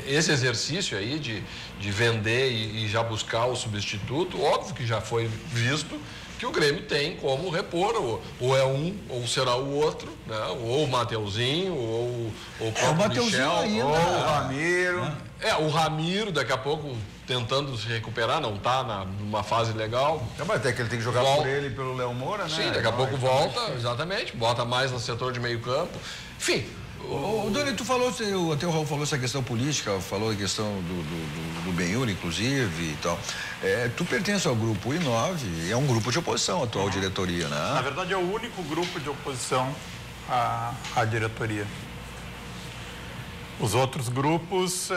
esse exercício aí de vender e já buscar o substituto, óbvio que já foi visto que o Grêmio tem como repor, ou é um, ou será o outro, né? Ou o Mateuzinho, ou o próprio Michel, ainda, ou o Ramiro. o Ramiro, daqui a pouco tentando se recuperar, não está numa fase legal. Mas até que ele tem que jogar por ele e pelo Léo Moura, né? Sim, daqui a pouco volta, exatamente, bota mais no setor de meio campo. Enfim. Dani, tu falou, até o Raul falou essa questão política, falou a questão do Benhur, inclusive, e tal. Tu pertence ao grupo I9, é um grupo de oposição à atual diretoria, né? Na verdade, é o único grupo de oposição à diretoria. Os outros grupos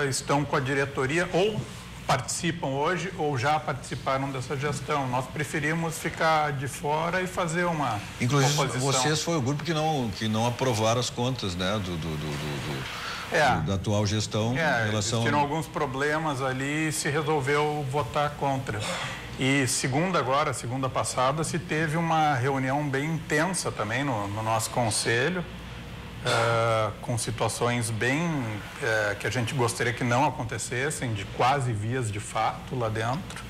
estão com a diretoria ou participam hoje ou já participaram dessa gestão. Nós preferimos ficar de fora e fazer uma Inclusive, oposição. vocês foi o grupo que não aprovaram as contas, né, da atual gestão em relação... Existiram alguns problemas ali e se resolveu votar contra. E segunda passada, se teve uma reunião bem intensa também no nosso conselho, com situações bem que a gente gostaria que não acontecessem, de quase vias de fato lá dentro,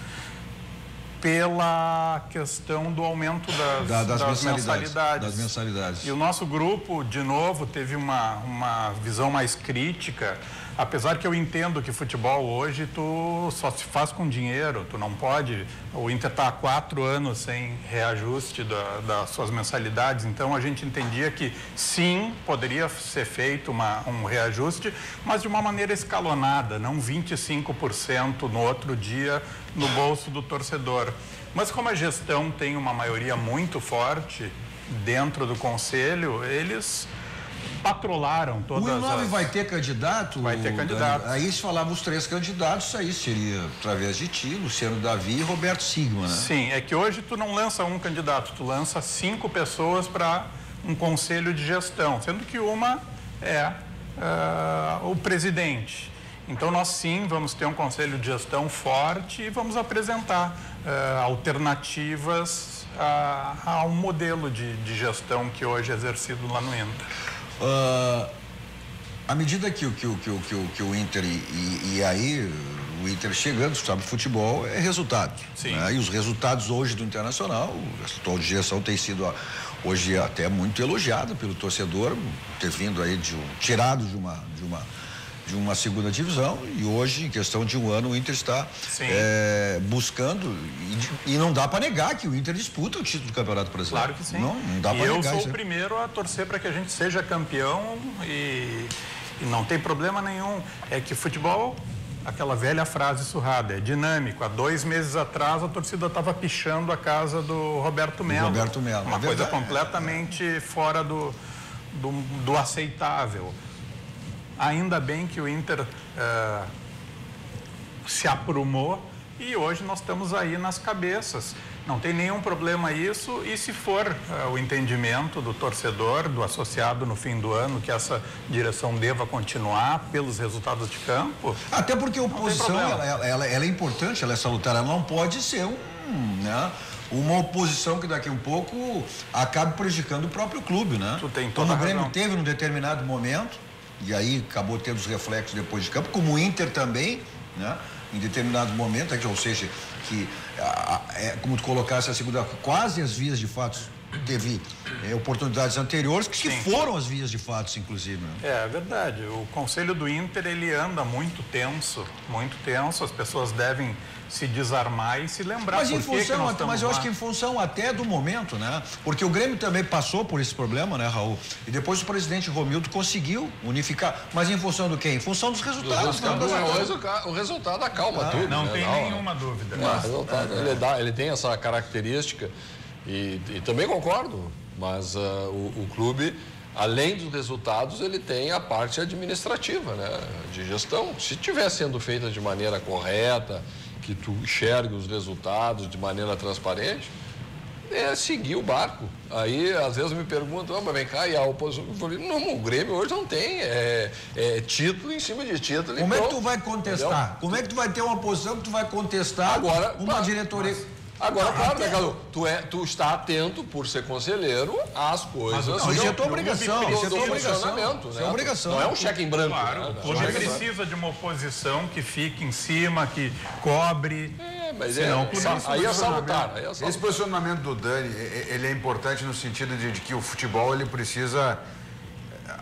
pela questão do aumento das mensalidades. E o nosso grupo, de novo, teve uma visão mais crítica, apesar que eu entendo que futebol hoje tu só se faz com dinheiro, tu não pode, o Inter está há 4 anos sem reajuste das suas mensalidades, então a gente entendia que sim, poderia ser feito um reajuste, mas de uma maneira escalonada, não 25% no outro dia no bolso do torcedor. Mas como a gestão tem uma maioria muito forte dentro do conselho, eles patrolaram todas as... O I9 vai ter candidato? Vai ter candidato. Aí se falava os 3 candidatos, aí seria através de ti, Luciano Davi e Roberto Sigma, né? Sim, é que hoje tu não lança um candidato, tu lança 5 pessoas para um conselho de gestão, sendo que uma é o presidente. Então nós sim vamos ter um conselho de gestão forte e vamos apresentar alternativas ao modelo de gestão que hoje é exercido lá no Inter. À medida que o Inter e aí o Inter chegando, sabe, futebol é resultado. Sim. Né? E os resultados hoje do Internacional, a atual direção tem sido hoje até muito elogiada pelo torcedor, ter vindo aí tirado de uma segunda divisão, e hoje, em questão de um ano, o Inter está buscando, e não dá para negar que o Inter disputa o título do Campeonato Brasileiro. Claro que sim. Não dá para negar. Eu sou o primeiro a torcer para que a gente seja campeão e não tem problema nenhum. É que futebol, aquela velha frase surrada, é dinâmico. Há 2 meses atrás a torcida estava pichando a casa do Roberto Melo. Uma coisa completamente fora do aceitável. Ainda bem que o Inter se aprumou e hoje nós estamos aí nas cabeças. Não tem nenhum problema isso, e se for o entendimento do torcedor, do associado no fim do ano, que essa direção deva continuar pelos resultados de campo... Até porque a oposição, ela é importante, ela é salutar, ela não pode ser uma oposição que daqui a um pouco acabe prejudicando o próprio clube, né? Tu tem toda a razão. Como o Grêmio teve num determinado momento, e aí acabou tendo os reflexos depois de campo, como o Inter também, né? Em determinado momento, ou seja, que como tu colocasse a segunda, quase as vias de fato, teve oportunidades anteriores que foram as vias de fato, inclusive. Né? É verdade, o Conselho do Inter, ele anda muito tenso, as pessoas devem se desarmar e se lembrar mas eu acho que em função até do momento, né? Porque o Grêmio também passou por esse problema, né, Raul? E depois o presidente Romildo conseguiu unificar, mas em função do quê? Em função dos resultados. O resultado acalma tudo. Não tem nenhuma dúvida. Ele tem essa característica e também concordo, mas o clube, além dos resultados, ele tem a parte administrativa, né? De gestão. Se estiver sendo feita de maneira correta, que tu enxerga os resultados de maneira transparente, seguir o barco. Aí, às vezes, me perguntam, mas vem cá, e a oposição? Eu falei, não, o Grêmio hoje não tem, título em cima de título. Como é que tu vai contestar? Entendeu? Como é que tu vai ter uma oposição que tu vai contestar uma diretoria... Agora, claro, né, Galo? Tu está atento, por ser conselheiro, às coisas. Isso é tua obrigação. Isso é obrigação. Não é um cheque em branco. Claro, o clube precisa de uma oposição que fique em cima, que cobre. Mas aí é salutar. Esse posicionamento do Dani, ele é importante no sentido de que o futebol, ele precisa...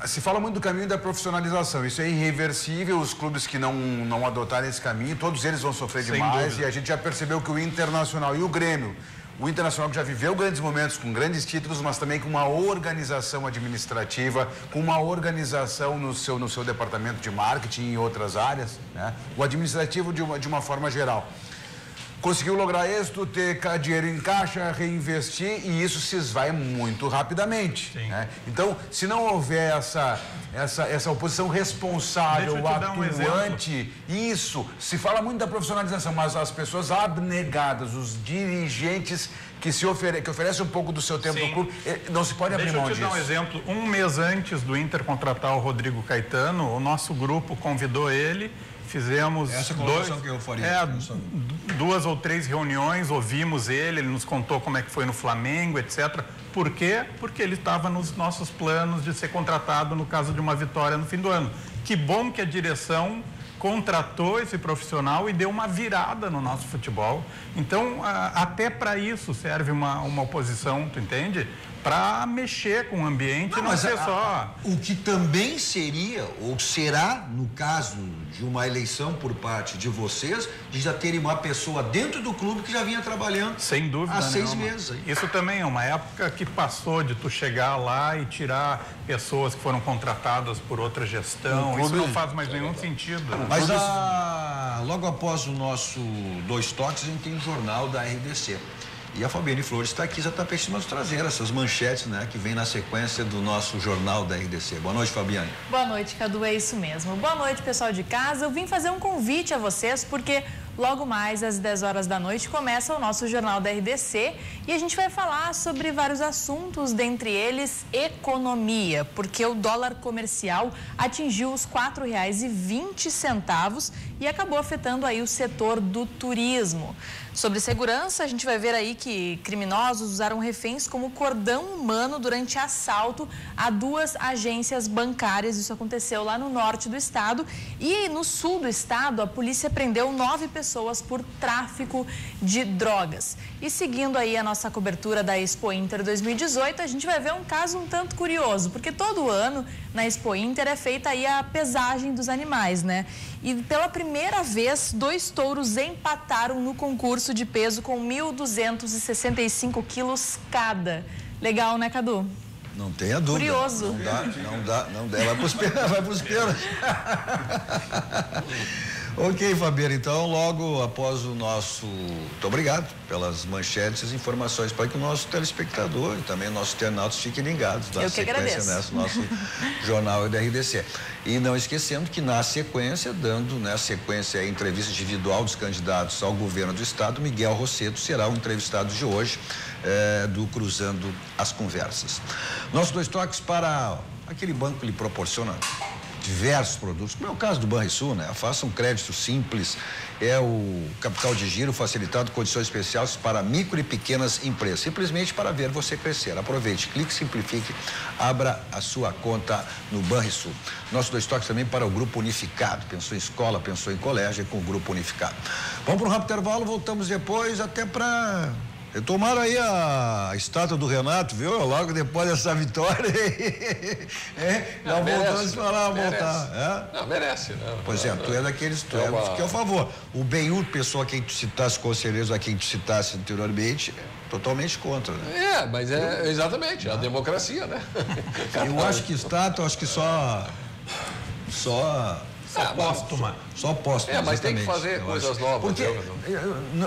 Se fala muito do caminho da profissionalização, isso é irreversível, os clubes que não adotarem esse caminho, todos eles vão sofrer demais, e a gente já percebeu que o Internacional e o Grêmio, o Internacional que já viveu grandes momentos com grandes títulos, mas também com uma organização administrativa, com uma organização no seu departamento de marketing e em outras áreas, né? O administrativo de uma forma geral. Conseguiu lograr êxito, ter dinheiro em caixa, reinvestir, e isso se esvai muito rapidamente. Né? Então, se não houver essa oposição responsável, atuante, isso, se fala muito da profissionalização, mas as pessoas abnegadas, os dirigentes que oferecem um pouco do seu tempo no clube, não se pode abrir mão disso. Deixa eu te dar um exemplo. Um mês antes do Inter contratar o Rodrigo Caetano, o nosso grupo convidou ele. Fizemos duas ou três reuniões, ouvimos ele nos contou como é que foi no Flamengo, etc. Por quê? Porque ele estava nos nossos planos de ser contratado no caso de uma vitória no fim do ano. Que bom que a direção contratou esse profissional e deu uma virada no nosso futebol. Então, até para isso serve uma oposição, tu entende? Para mexer com o ambiente, não ser só... O que também seria, ou será, no caso de uma eleição por parte de vocês, de já terem uma pessoa dentro do clube que já vinha trabalhando sem dúvida há 6 nenhuma. meses. Isso também é uma época que passou de tu chegar lá e tirar pessoas que foram contratadas por outra gestão. Isso não faz mais nenhum sentido. Mas logo após o nosso Dois Toques, a gente tem um jornal da RDC. E a Fabiane Flores está aqui exatamente para nos trazer essas manchetes, né, que vem na sequência do nosso jornal da RDC. Boa noite, Fabiane. Boa noite, Cadu, é isso mesmo. Boa noite, pessoal de casa. Eu vim fazer um convite a vocês porque logo mais às 10 horas da noite começa o nosso jornal da RDC e a gente vai falar sobre vários assuntos, dentre eles economia, porque o dólar comercial atingiu os R$ 4,20 e acabou afetando aí o setor do turismo. Sobre segurança, a gente vai ver aí que criminosos usaram reféns como cordão humano durante assalto a 2 agências bancárias. Isso aconteceu lá no norte do estado. E no sul do estado, a polícia prendeu 9 pessoas por tráfico de drogas. E seguindo aí a nossa cobertura da Expo Inter 2018, a gente vai ver um caso um tanto curioso, porque todo ano na Expo Inter é feita aí a pesagem dos animais, né? E pela primeira vez, 2 touros empataram no concurso de peso com 1.265 quilos cada. Legal, né, Cadu? Não tenha dúvida. Curioso. Não dá. Vai pros pênaltis. Ok, Fabiano, então logo após o nosso... Muito obrigado pelas manchetes e informações para que o nosso telespectador e também nossos internautas fiquem ligados da sequência nesse nosso jornal da RDC. E não esquecendo que na sequência, dando sequência à entrevista individual dos candidatos ao governo do estado, Miguel Rosseto será o entrevistado de hoje do Cruzando as Conversas. Nossos Dois Toques para aquele banco que lhe proporciona diversos produtos, como é o caso do Banrisul, né? Faça um crédito simples, é o capital de giro facilitado, condições especiais para micro e pequenas empresas, simplesmente para ver você crescer. Aproveite, clique, simplifique, abra a sua conta no Banrisul. Nossos Dois Toques também para o Grupo Unificado, pensou em escola, pensou em colégio, com o Grupo Unificado. Vamos para um rápido intervalo, voltamos depois até para... Tomaram aí a estátua do Renato, viu? Logo depois dessa vitória. Já voltamos a falar, voltar. Não, merece, né? Pois é, tu é daqueles, que é a favor. O Benhur, pessoa a quem tu citasse, conselheiros a quem tu citasse anteriormente, totalmente contra, né? Mas é exatamente, a democracia, né? Eu acho que estátua, acho que só póstuma. Só póstuma. Mas tem que fazer coisas novas. Porque,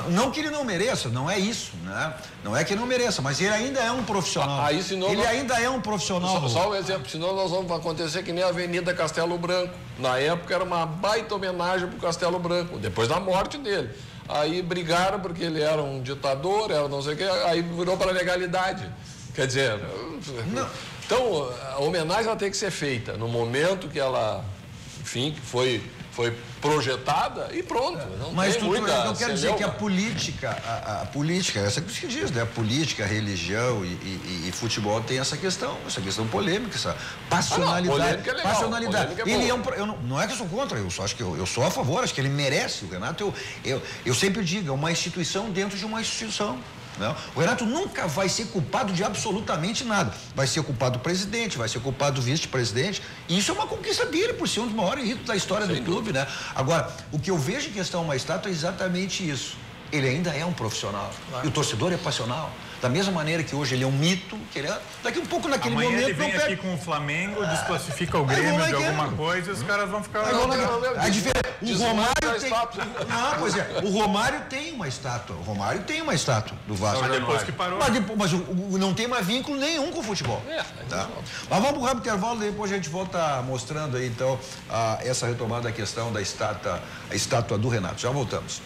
não que ele não mereça, não é isso, né? Não é que ele não mereça, mas ele ainda é um profissional. Ainda é um profissional. Só um exemplo, senão nós vamos acontecer que nem a Avenida Castelo Branco. Na época era uma baita homenagem pro Castelo Branco, depois da morte dele. Aí brigaram porque ele era um ditador, era não sei o quê, aí virou para a legalidade. Quer dizer, então a homenagem ela tem que ser feita no momento que ela... Enfim, que foi foi projetada e pronto. Não Mas tem muita eu quero dizer que a celeuma. política, essa que se diz, né? A política, a religião e futebol tem essa questão polêmica, essa passionalidade. Polêmica é legal, passionalidade. polêmica é Ele boa. não é que eu sou contra, eu só acho que eu sou a favor, acho que ele merece. O Renato, eu sempre digo, é uma instituição dentro de uma instituição. Não. O Renato nunca vai ser culpado de absolutamente nada. Vai ser culpado do presidente, vai ser culpado do vice-presidente. E isso é uma conquista dele, por ser um dos maiores ídolos da história do clube, né? Agora, o que eu vejo em questão uma estátua é exatamente isso. Ele ainda é um profissional. Claro. E o torcedor é passional. Da mesma maneira que hoje ele é um mito, que ele é, daqui um pouco naquele Amanhã momento... ele vem aqui com o Flamengo, desclassifica o Grêmio de alguma coisa e os caras vão ficar... A diferença... O Romário tem... Não, pois é. O Romário tem uma estátua. O Romário tem uma estátua do Vasco. Mas depois que parou... Mas não tem mais vínculo nenhum com o futebol. Tá? Mas vamos pro rápido intervalo, depois a gente volta mostrando aí, então, essa retomada da questão da estátua do Renato. Já voltamos.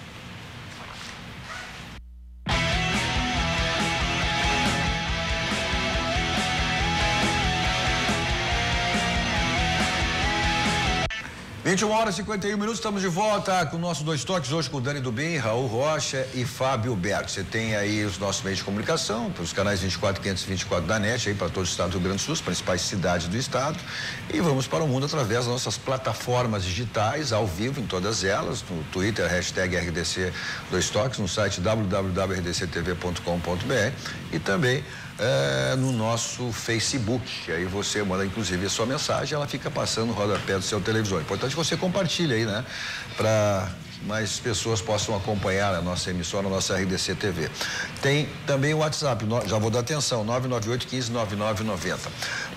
H 21h51, estamos de volta com o nosso Dois Toques, hoje com o Dani Dubin, Raul Rocha e Fábio Berto. Você tem aí os nossos meios de comunicação, os canais 24 e 524 da NET, aí para todo o estado do Rio Grande do Sul, as principais cidades do estado. E vamos para o mundo através das nossas plataformas digitais, ao vivo em todas elas, no Twitter, hashtag RDC Dois Toques, no site www.rdctv.com.br e também no nosso Facebook, que aí você manda inclusive a sua mensagem, ela fica passando no rodapé do seu televisor. Importante que você compartilhe aí, né? Para mais pessoas possam acompanhar a nossa emissora, a nossa RDC TV. Tem também o WhatsApp, já vou dar atenção, 998-15-9990.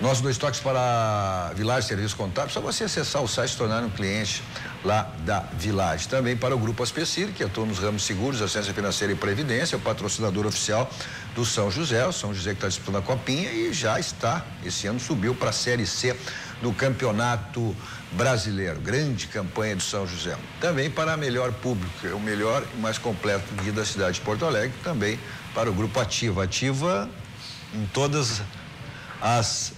Nossos Dois Toques para Village Serviços Contábeis, só você acessar o site e se tornar um cliente lá da Village. Também para o Grupo Aspecir, que atua nos ramos seguros, assistência financeira e previdência, o patrocinador oficial do São José, o São José que está disputando a Copinha e já está, esse ano subiu para a Série C do Campeonato Brasileiro. Grande campanha do São José. Também para a Melhor Público, o melhor e mais completo guia da cidade de Porto Alegre, também para o Grupo Ativa. Ativa em todas as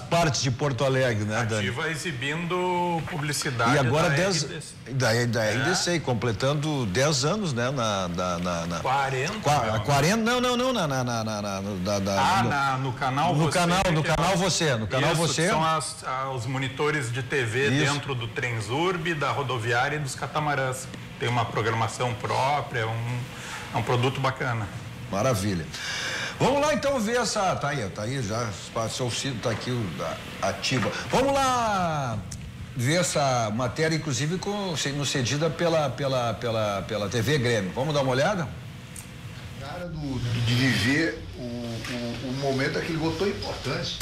partes de Porto Alegre, né, Dani? Ativa exibindo publicidade e agora da RDC, completando 10 anos, né, 40? 40, não, no canal no Você. No canal Você. São os monitores de TV dentro do Transurb, da rodoviária e dos catamarãs. Tem uma programação própria, é um produto bacana. Maravilha. Vamos lá então ver essa. Tá aí já. Seu Ciro tá aqui, Ativa. Vamos lá ver essa matéria, inclusive nos cedida pela TV Grêmio. Vamos dar uma olhada? Cara de viver o momento que ele botou importante.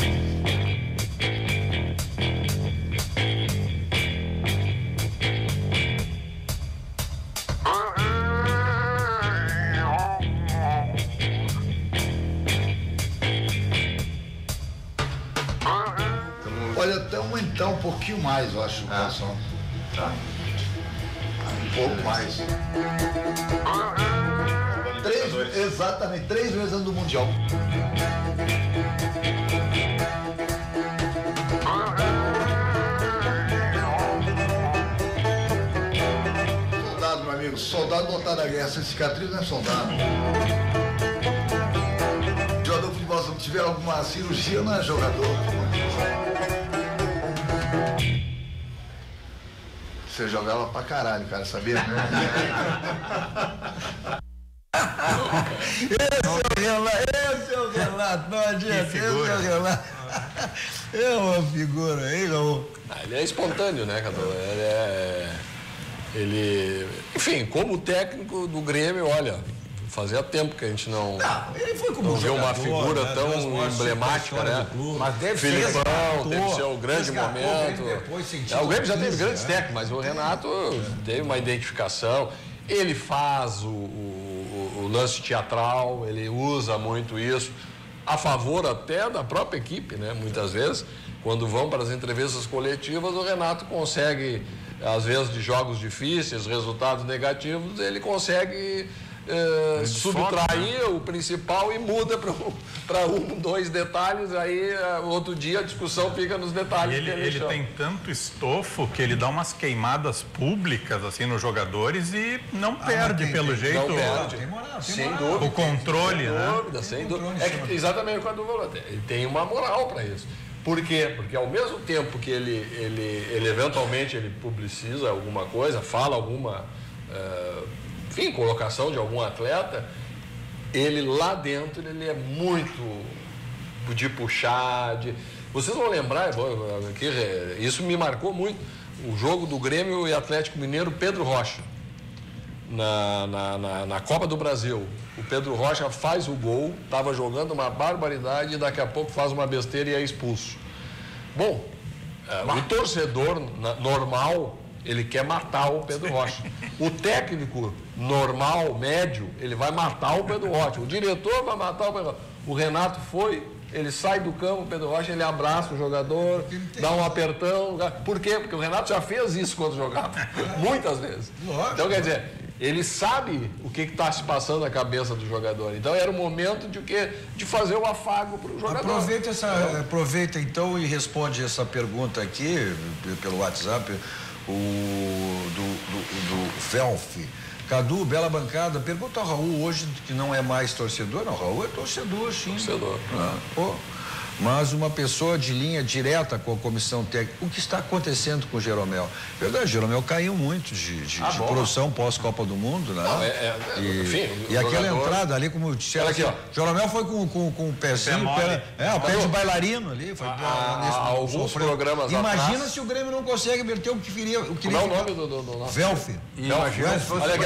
Olha, até aumentar um pouquinho mais, eu acho, o calção. Tá. Um pouco mais. Exatamente, 3 vezes antes do Mundial. Soldado, meu amigo, soldado voltar da guerra, sem cicatriz não é soldado. Jogador de futebol, se tiver alguma cirurgia, não é jogador. Você jogava pra caralho, cara, sabia? Esse é o Renato, não adianta, esse é o Renato. É uma figura, hein, Raul? Ele é espontâneo, né, Cadu? Ele, enfim, como técnico do Grêmio, olha, fazia tempo que a gente não ele foi como viu uma figura, né, tão emblemática, né? Mas deve Filipão, teve seu grande momento. O Grêmio já teve grandes técnicos, mas o Renato teve uma identificação. Ele faz o lance teatral, ele usa muito isso, a favor até da própria equipe, né? Muitas vezes, quando vão para as entrevistas coletivas, o Renato consegue, às vezes de jogos difíceis, resultados negativos, ele consegue subtrair o principal e muda para 1, 2 detalhes, aí outro dia a discussão fica nos detalhes. E ele tem tanto estofo que ele dá umas queimadas públicas assim nos jogadores e não perde pelo jeito. Não perde. Sem dúvida. O controle, sem dúvida. Exatamente quando eu falei, ele tem uma moral para isso. Por quê? Porque ao mesmo tempo que ele eventualmente ele publiciza alguma coisa, fala alguma colocação de algum atleta, ele lá dentro ele é muito de puxar, vocês vão lembrar, isso me marcou muito, o jogo do Grêmio e Atlético Mineiro, Pedro Rocha, na Copa do Brasil. O Pedro Rocha faz o gol, estava jogando uma barbaridade e daqui a pouco faz uma besteira e é expulso. Bom, o torcedor normal, ele quer matar o Pedro Rocha. O técnico normal, médio, ele vai matar o Pedro Rocha. O diretor vai matar o Pedro Rocha. O Renato foi, ele sai do campo, o Pedro Rocha, ele abraça o jogador, dá um apertão. Por quê? Porque o Renato já fez isso quando jogava. Muitas vezes. Então, quer dizer, ele sabe o que está se passando na cabeça do jogador. Então, era o momento de fazer o afago para o jogador. Aproveita então e responde essa pergunta aqui, pelo WhatsApp, do Velf. Cadu, bela bancada. Pergunta ao Raul hoje, que não é mais torcedor. Não, Raul é torcedor, sim. Torcedor. Mas uma pessoa de linha direta com a comissão técnica. O que está acontecendo com o Jeromel? Verdade, o Jeromel caiu muito de produção pós-Copa do Mundo, né? Não, e aquela entrada ali, como disseram aqui, ó. Jeromel foi com o pezinho, o pé de bailarino ali. Foi alguns programas atrás. Imagina se o Grêmio não consegue verter o que queria. Qual é o nome do Velf. Olha aqui,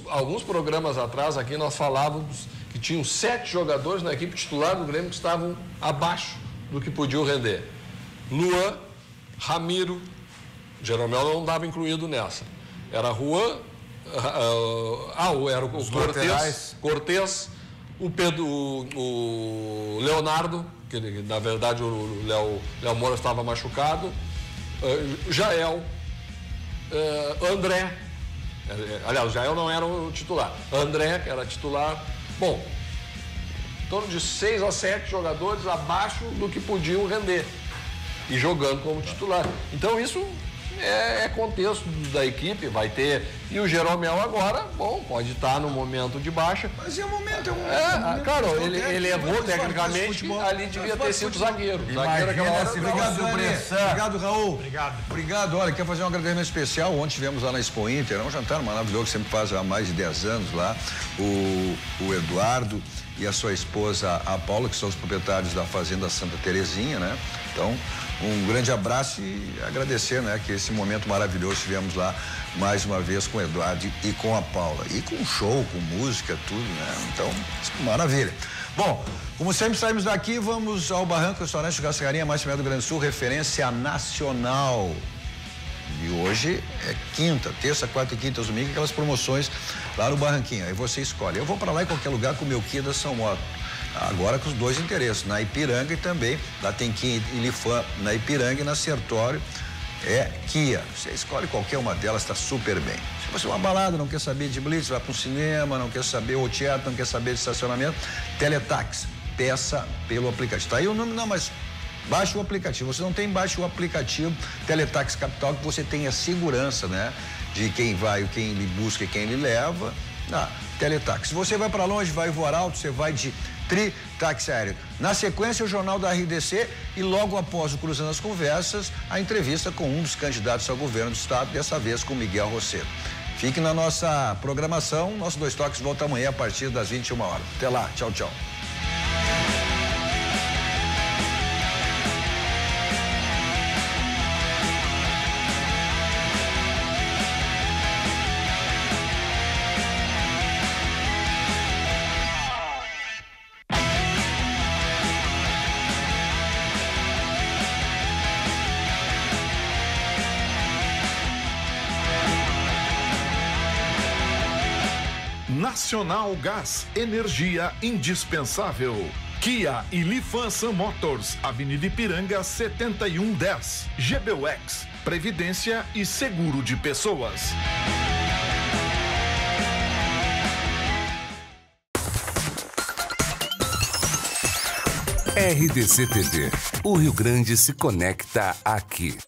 alguns programas atrás aqui nós falávamos que tinham 7 jogadores na equipe titular do Grêmio que estavam abaixo do que podiam render. Luan, Ramiro, Jeromel não estava incluído nessa. Era Juan, era o Cortez, o Pedro, o Leonardo, que na verdade o Léo Moura estava machucado, Jael, André, aliás, o Jael não era o titular, André, que era titular. Bom, em torno de 6 a 7 jogadores abaixo do que podiam render e jogando como titular. Então isso é contexto da equipe, vai ter. E o Jeromel agora, pode estar no momento de baixa. Mas é o momento, claro, ele errou tecnicamente, ali devia ter sido zagueiro. Obrigado, Raul. Obrigado. Olha, quero fazer um agradecimento especial. Ontem tivemos lá na Expo Inter, um jantar maravilhoso que sempre faz há mais de 10 anos lá. O Eduardo e a sua esposa, a Paula, que são os proprietários da Fazenda Santa Terezinha, né? Então, um grande abraço e agradecer, né, que esse momento maravilhoso tivemos lá mais uma vez com o Eduardo e com a Paula. E com show, com música, tudo, né? Então, maravilha. Bom, como sempre saímos daqui, vamos ao Barranco Restaurante Churrascaria Mais Primeiro do Grande Sul, referência nacional. E hoje é quinta, terça, quarta e quinta, domingo, aquelas promoções lá no Barranquinho. Aí você escolhe. Eu vou para lá em qualquer lugar com o meu Kia da São Moto. Agora com os 2 endereços, na Ipiranga e também, lá tem Kia e Lifan na Ipiranga e na Sertório é Kia. Você escolhe qualquer uma delas, está super bem. Se você é uma balada, não quer saber de blitz, vai para um cinema, não quer saber o teatro, não quer saber de estacionamento, Teletax, peça pelo aplicativo. Tá aí o nome, não, mas baixe o aplicativo. Você não tem, baixe o aplicativo Teletax Capital, que você tem a segurança, né? De quem vai, quem lhe busca e quem lhe leva. Teletax. Se você vai para longe, vai voar alto, você vai de Táxi Aéreo. Na sequência, o Jornal da RDC e logo após o Cruzando as Conversas, a entrevista com um dos candidatos ao governo do estado, dessa vez com Miguel Rosseto. Fique na nossa programação, nosso Dois Toques volta amanhã a partir das 21 horas. Até lá, tchau, tchau. Nacional Gás, energia indispensável. Kia e Lifan Sam Motors, Avenida Ipiranga 7110. GBUX, Previdência e Seguro de Pessoas. RDC TV. O Rio Grande se conecta aqui.